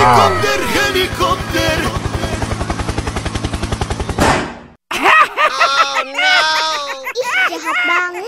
Helikopter, helikopter. Ih, jahat banget.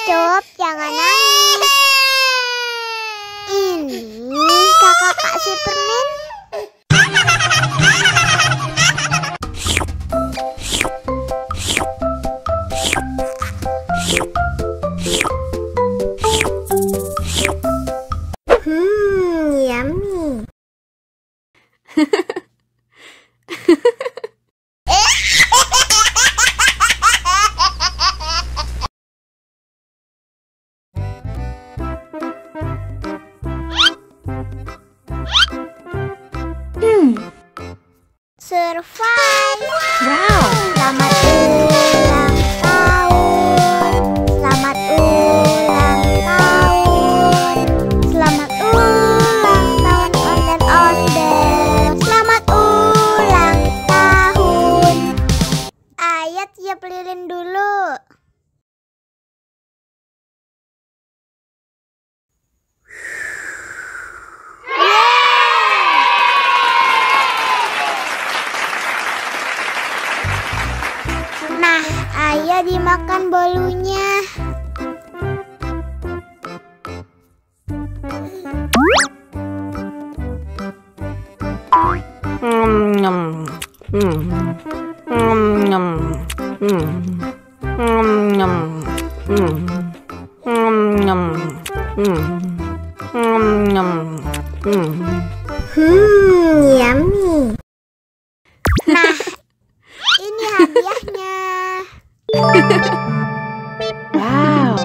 Cup, jangan nangis. Ini kakak Kak Superman. Yummy. Survive. Wow. Selamat ulang tahun. Selamat ulang tahun. Selamat ulang tahun Onder-Onder. Selamat ulang tahun. Ayat tiup lilin dulu. Nah, ayo dimakan bolunya. Yummy. Nah, ini hadiahnya. Wow.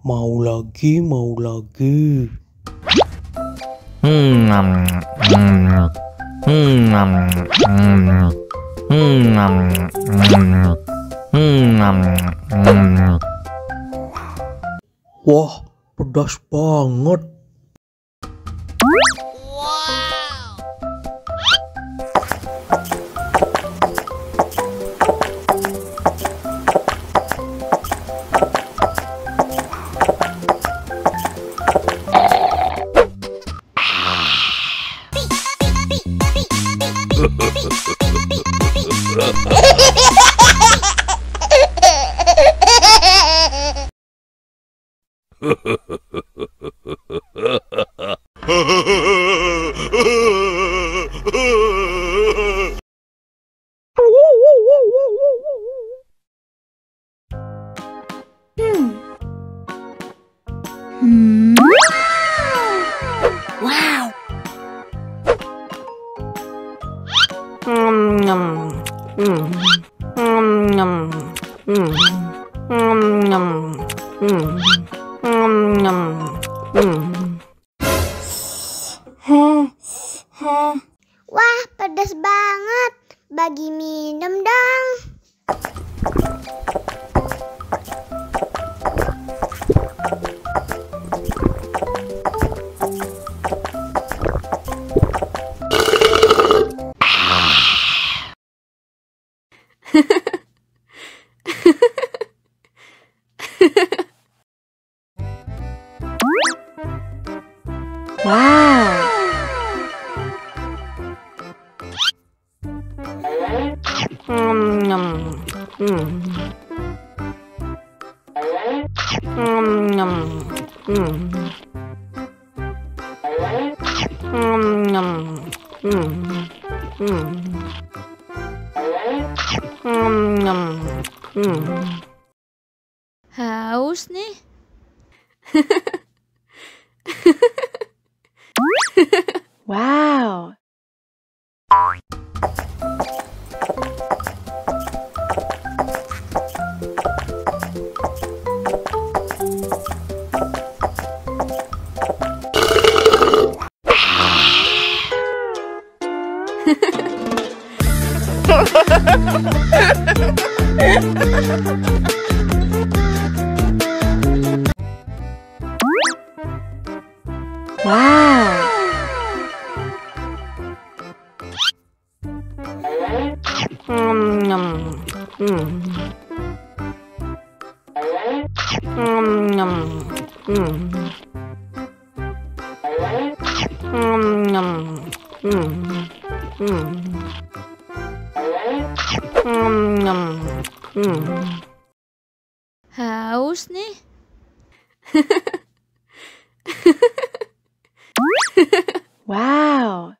Mau lagi, mau lagi. Wah, pedas banget. Wow. Wah, pedas banget. Bagi minum dong. Wow. Haus nih. Wow. Wow. Haus nih. Wow.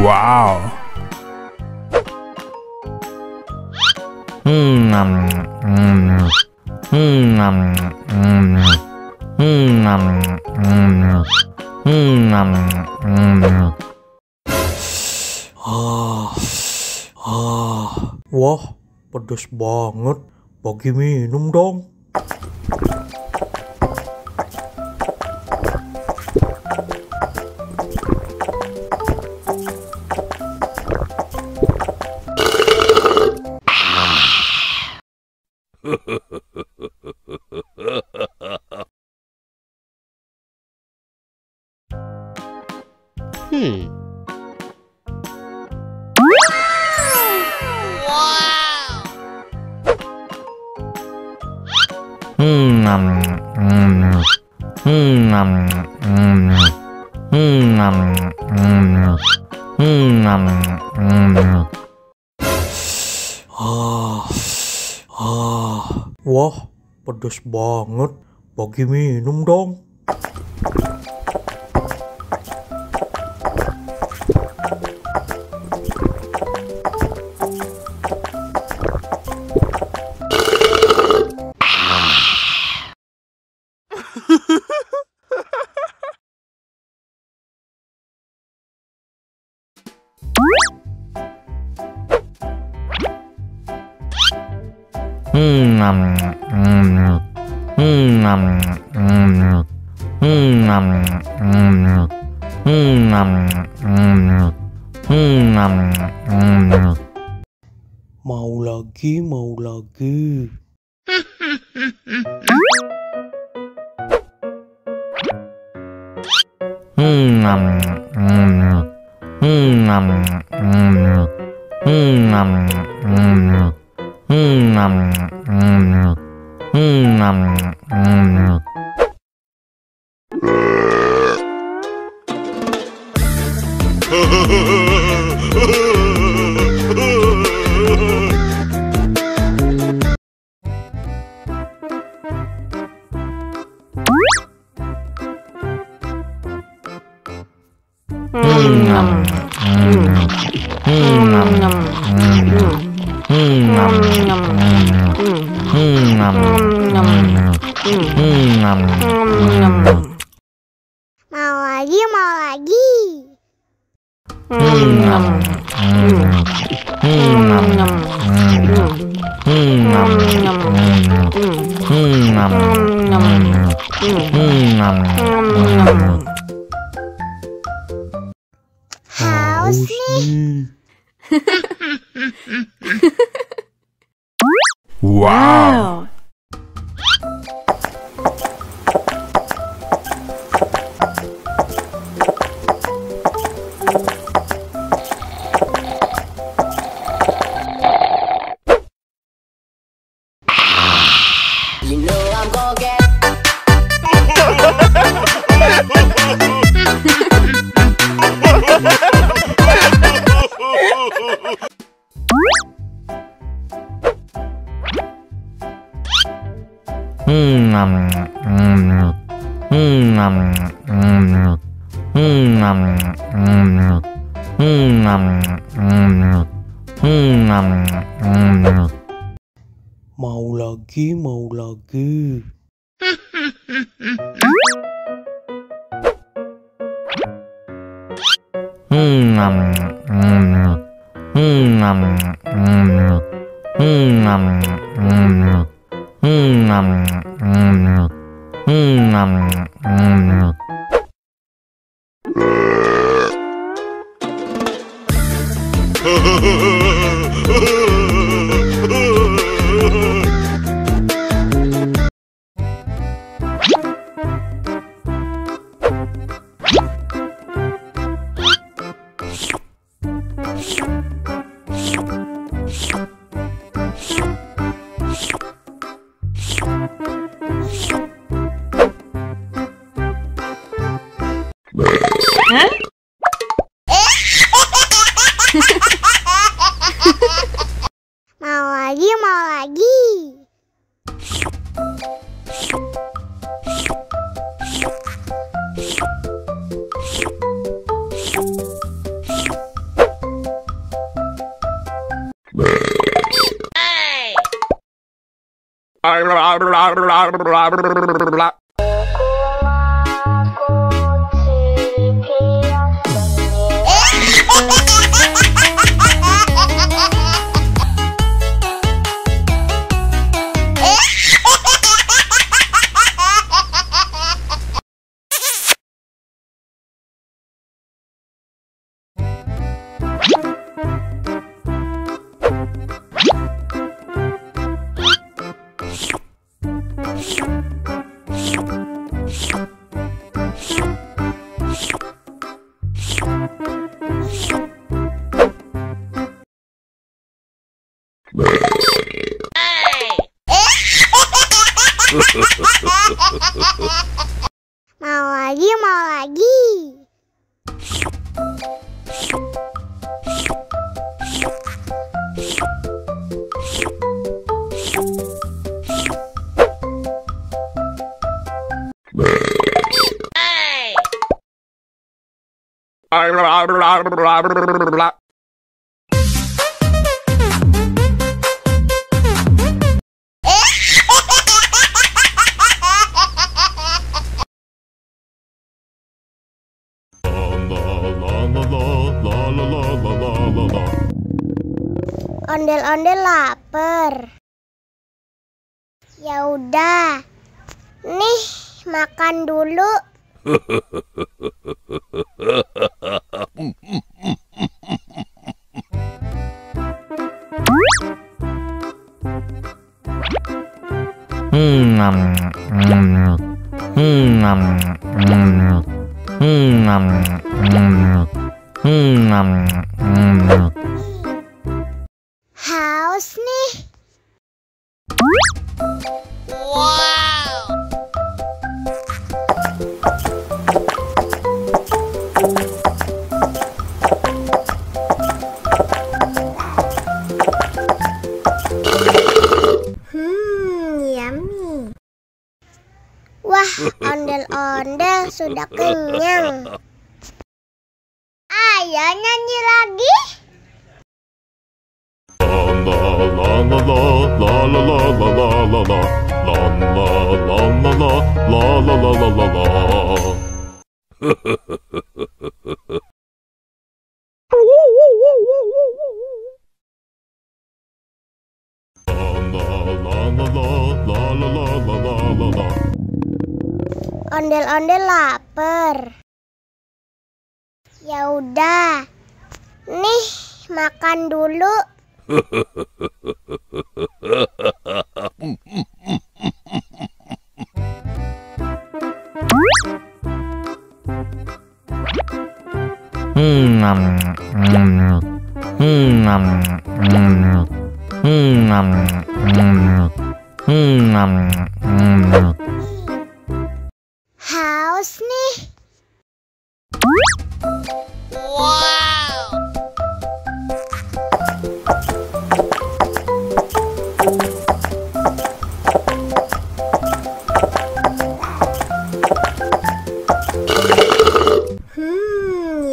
Wow. Wah, pedas banget. Bagi minum dong. Wah, pedas banget. Bagi minum dong. Mau lagi, mau lagi. Mau lagi, mau lagi. Haus nih. Wow. You know I'm gonna get Mau lagi, mau lagi. Mau lagi, mau lagi. Mau lagi, mau lagi. Ondel-ondel lapar. Ya udah. Nih, makan dulu. Haus nih. Yummy. Wah, ondel-ondel sudah kenyang. Ayo nyanyi lagi. Ondel-ondel lapar. Ya udah. Nih, makan dulu. Haus nih.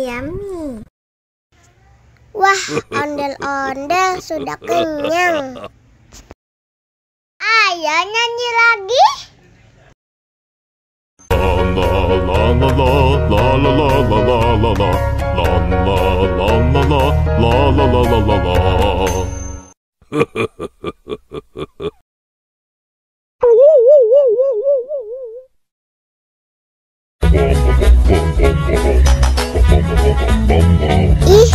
Yummy. Wah, ondel-ondel sudah kenyang. Ayo nyanyi lagi. Ih,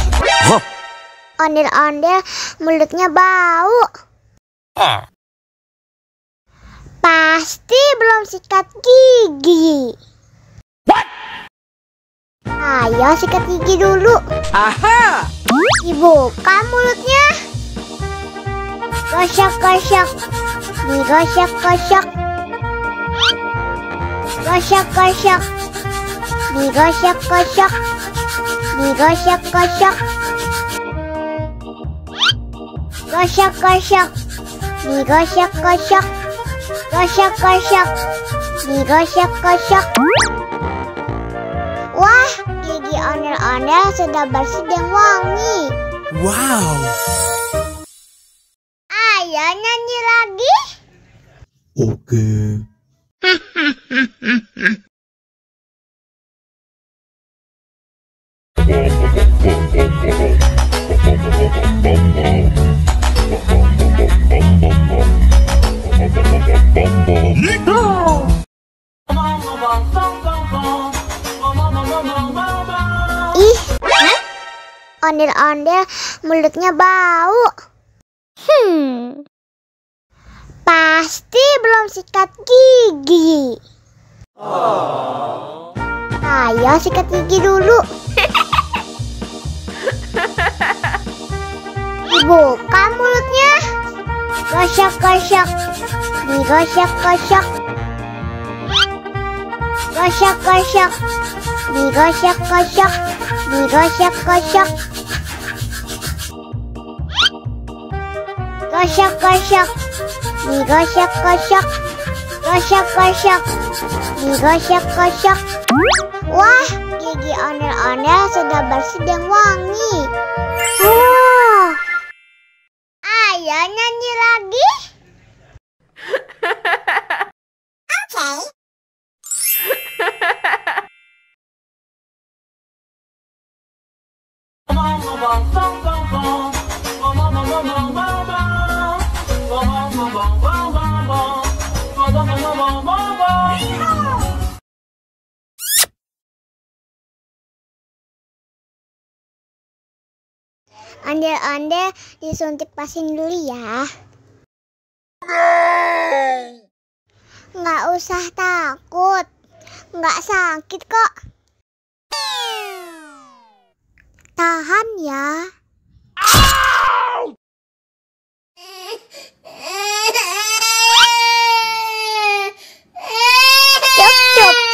ondel-ondel mulutnya bau. Pasti belum sikat gigi. Ayo sikat gigi dulu. Aha! Dibuka mulutnya. Gosok-gosok. Digosok-gosok. Gosok-gosok. Digosok-gosok. Digosok-gosok. Gosok-gosok. Digosok-gosok. Gosok-gosok. Digosok-gosok. Wah, gigi ondel-ondel sudah bersih dan wangi. Wow. Ayo nyanyi lagi. Oke. Ih, ondel-ondel mulutnya bau. Pasti belum sikat gigi. Ayo sikat gigi dulu. Dibuka mulutnya. Gosok-gosok. Digosok-gosok. Gosok-gosok. Digosok-gosok. Digosok-gosok. Gosok-gosok. Digosok-gosok. Gosok-gosok. Digosok-gosok. Wah, gigi ondel-ondel sudah bersih dan wangi. Oh. Ayo nyanyi lagi. Oke. Ondel-ondel disuntik vaksin dulu ya. Nggak usah takut, nggak sakit kok. Tahan ya.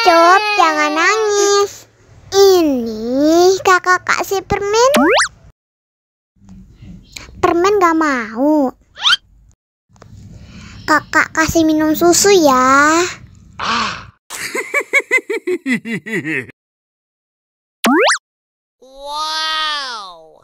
Cup, jangan nangis. Ini kakak kasih permen. Permen gak mau. Kakak kasih minum susu ya. Wow.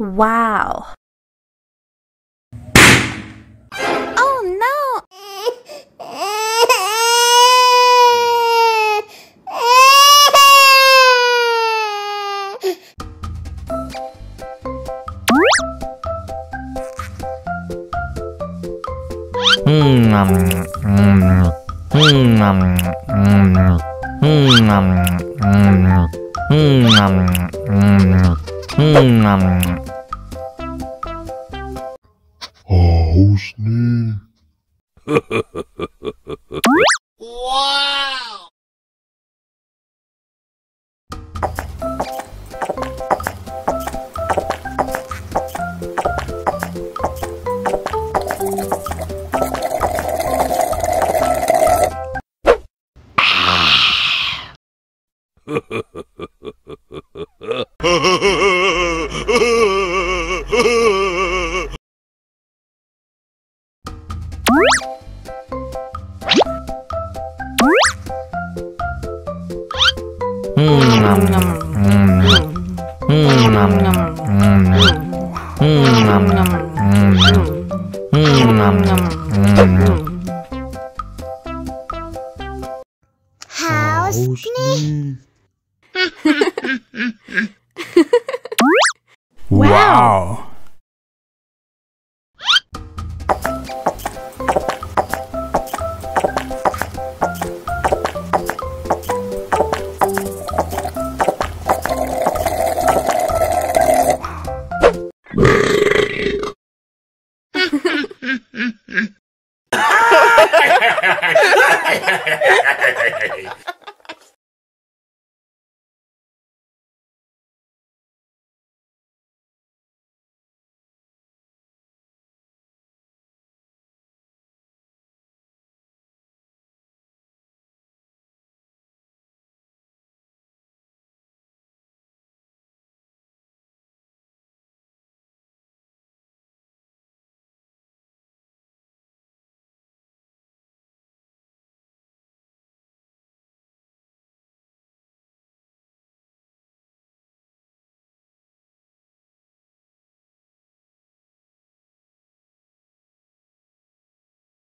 Wow. Oh no. Haus nih. Haus nih. Wow.